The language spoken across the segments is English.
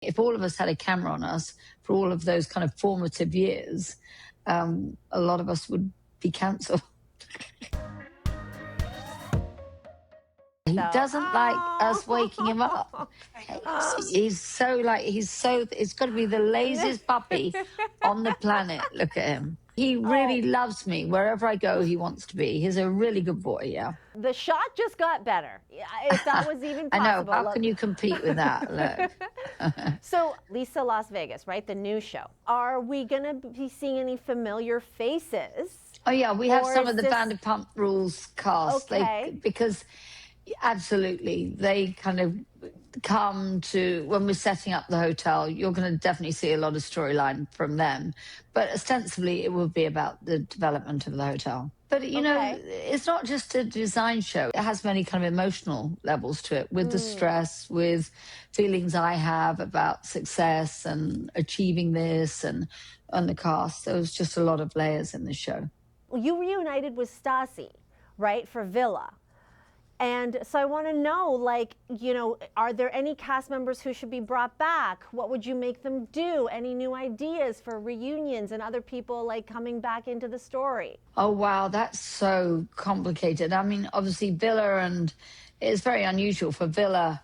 If all of us had a camera on us for all of those kind of formative years, a lot of us would be cancelled. He doesn't like us waking him up. He's so, it's got to be the laziest puppy on the planet. Look at him. He really loves me. Wherever I go, he wants to be. He's a really good boy, yeah. The shot just got better, if that was even possible. I know. How can you compete with that? Look. So, Lisa Las Vegas, right? The new show. Are we going to be seeing any familiar faces? Oh, yeah. We have some of the Vanderpump Rules cast. Okay. Because, absolutely, they kind of come to, when we're setting up the hotel, you're going to definitely see a lot of storyline from them. But ostensibly, it will be about the development of the hotel. But, you know, it's not just a design show. It has many kind of emotional levels to it, with the stress, with feelings I have about success and achieving this, and the cast. There was just a lot of layers in the show. Well, you reunited with Stassi, right, for Villa. And so I want to know, like, you know, are there any cast members who should be brought back? What would you make them do? Any new ideas for reunions and other people, like, coming back into the story? Oh, wow, that's so complicated. I mean, obviously, Villa, and it's very unusual for Villa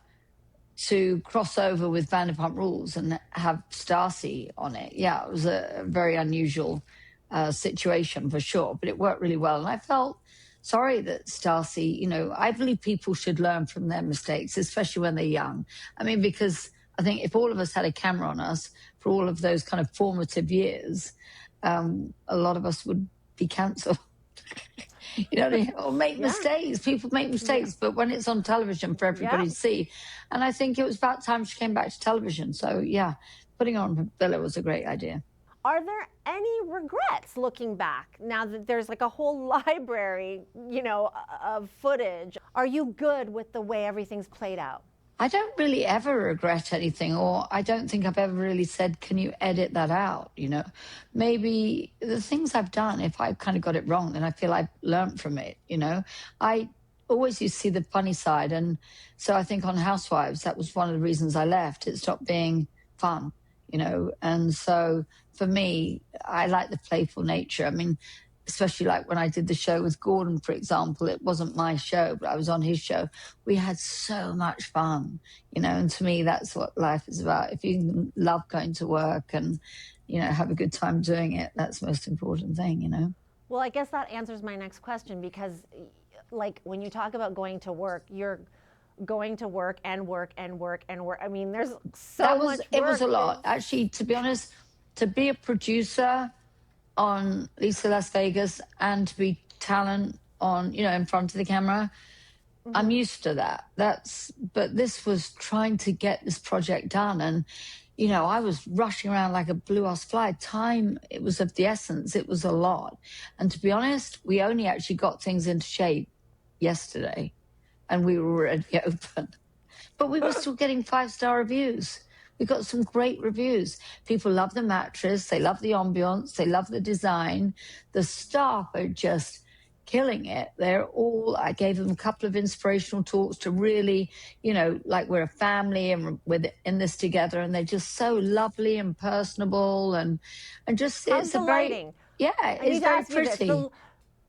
to cross over with Vanderpump Rules and have Stassi on it. Yeah, it was a very unusual situation for sure, but it worked really well. And I felt sorry that Stassi, you know, I believe people should learn from their mistakes, especially when they're young. I mean, because I think if all of us had a camera on us for all of those kind of formative years, a lot of us would be cancelled. You know what I mean? Or make mistakes. People make mistakes, but when it's on television for everybody to see. And I think it was about time she came back to television. So, yeah, putting on Villa was a great idea. Are there any regrets looking back now that there's like a whole library, you know, of footage? Are you good with the way everything's played out? I don't really ever regret anything, or I don't think I've ever really said, can you edit that out? You know, maybe the things I've done, if I've kind of got it wrong, then I feel I've learned from it. You know, I always used to see the funny side. And so I think on Housewives, that was one of the reasons I left. It stopped being fun, you know, and so for me, I like the playful nature. I mean, especially like when I did the show with Gordon, for example, it wasn't my show, but I was on his show. We had so much fun, you know, and to me, that's what life is about. If you love going to work and, you know, have a good time doing it, that's the most important thing, you know. Well, I guess that answers my next question, because like when you talk about going to work, you're going to work and work and work and work. I mean, there's so much work. It was a lot. Actually, to be honest, to be a producer on Lisa Las Vegas and to be talent on, you know, in front of the camera, I'm used to that. But this was trying to get this project done. And, you know, I was rushing around like a blue-ass fly. Time, it was of the essence. It was a lot. And to be honest, we only actually got things into shape yesterday, and we were already open. But we were still getting 5-star reviews. We got some great reviews. People love the mattress. They love the ambiance. They love the design. The staff are just killing it. I gave them a couple of inspirational talks to really, you know, like we're a family and we're in this together. And they're just so lovely and personable and just, it's a lighting? Yeah, it's very pretty.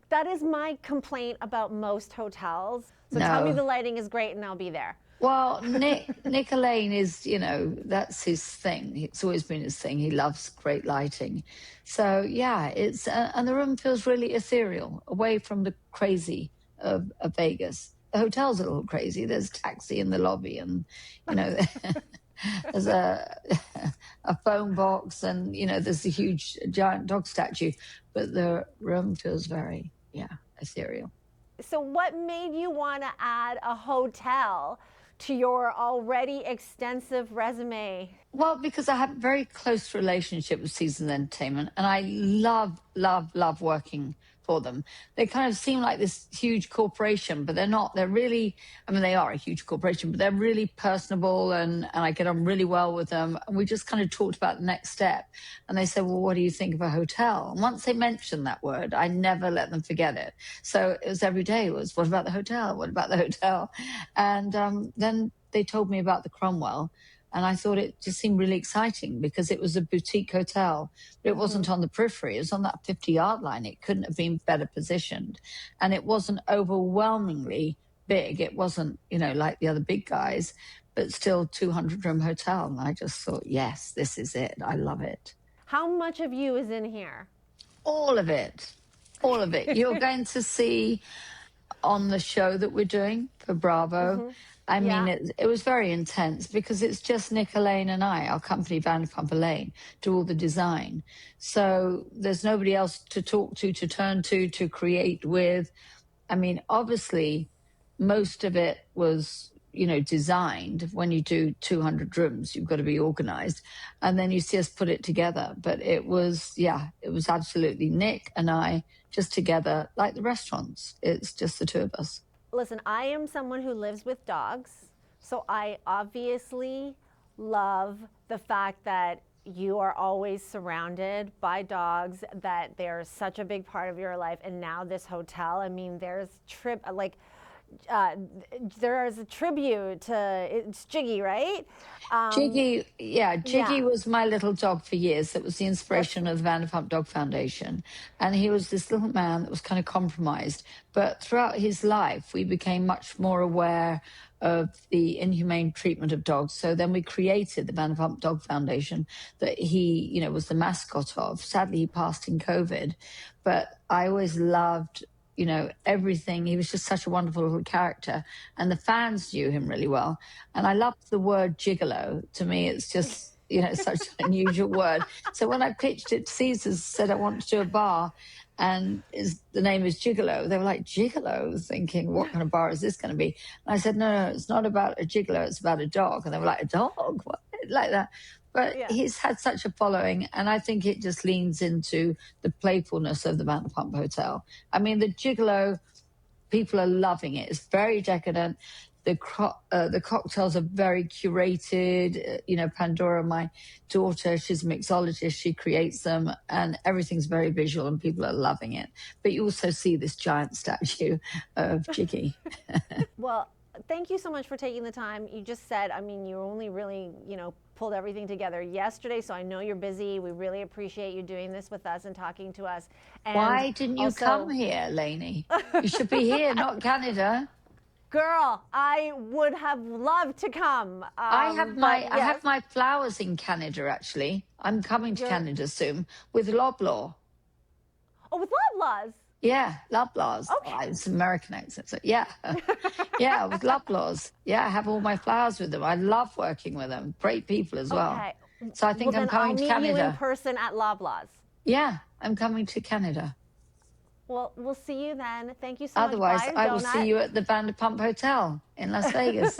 That is my complaint about most hotels. So tell me the lighting is great and I'll be there. Well, Nick Elaine is, you know, that's his thing. It's always been his thing. He loves great lighting. So, yeah, it's, and the room feels really ethereal, away from the crazy of Vegas. The hotel's a little crazy. There's a taxi in the lobby and, you know, there's a phone box and, you know, there's a huge giant dog statue. But the room feels very, ethereal. So what made you want to add a hotel to your already extensive resume? Well, because I have a very close relationship with Seasons Entertainment, and I love, love, love working for them. They kind of seem like this huge corporation, but they're not. They're really, I mean, they are a huge corporation, but they're really personable, and I get on really well with them. And we just kind of talked about the next step. And they said, well, what do you think of a hotel? And once they mentioned that word, I never let them forget it. So it was every day, it was, what about the hotel? What about the hotel? And then they told me about the Cromwell. And I thought it just seemed really exciting because it was a boutique hotel, but it wasn't on the periphery. It was on that 50-yard line. It couldn't have been better positioned. And it wasn't overwhelmingly big. It wasn't, you know, like the other big guys, but still 200-room hotel. And I just thought, yes, this is it. I love it. How much of you is in here? All of it. All of it. You're going to see on the show that we're doing for Bravo. I mean, it was very intense because it's just Nick, Elaine, and I, our company, Vanderpump Elaine, do all the design. So there's nobody else to talk to turn to create with. I mean, obviously, most of it was, you know, designed. When you do 200 rooms, you've got to be organized. And then you see us put it together. But it was, it was absolutely Nick and I just together, like the restaurants. It's just the two of us. Listen, I am someone who lives with dogs, so I obviously love the fact that you are always surrounded by dogs, that they're such a big part of your life. And now this hotel, I mean, there's there's a tribute to, it's Jiggy, right? Jiggy was my little dog for years. That was the inspiration of the Vanderpump Dog Foundation. And he was this little man that was kind of compromised. But throughout his life, we became much more aware of the inhumane treatment of dogs. So then we created the Vanderpump Dog Foundation that he, you know, was the mascot of. Sadly, he passed in COVID. But I always loved, you know, everything. He was just such a wonderful little character. And the fans knew him really well. And I loved the word gigolo. To me, it's just, you know, such an unusual word. So when I pitched it, Caesars said I want to do a bar and the name is Gigolo. They were like, Gigolo? Thinking, what kind of bar is this going to be? And I said, no, it's not about a gigolo. It's about a dog. And they were like, a dog? What? Like that. But he's had such a following, and I think it just leans into the playfulness of the Vanderpump Hotel. I mean, the gigolo, people are loving it. It's very decadent. The cocktails are very curated. You know, Pandora, my daughter, she's a mixologist. She creates them, and everything's very visual, and people are loving it. But you also see this giant statue of Jiggy. Well, thank you so much for taking the time. You just said, I mean, you only really, you know, pulled everything together yesterday, so I know you're busy. We really appreciate you doing this with us and talking to us. And why didn't you come here, Lainey? You should be here, not Canada. Girl, I would have loved to come. I have my flowers in Canada, actually. I'm coming to Canada soon with Loblaw. Oh, with Loblaws? Yeah, Loblaws. Okay. Oh, it's an American accent. So yeah, with Loblaws. Yeah, I have all my flowers with them. I love working with them. Great people as well. Okay. So I think I'm coming to Canada. I'll meet you in person at Loblaws. Yeah, I'm coming to Canada. Well, we'll see you then. Thank you so much. Otherwise, I will see you at the Vanderpump Hotel in Las Vegas.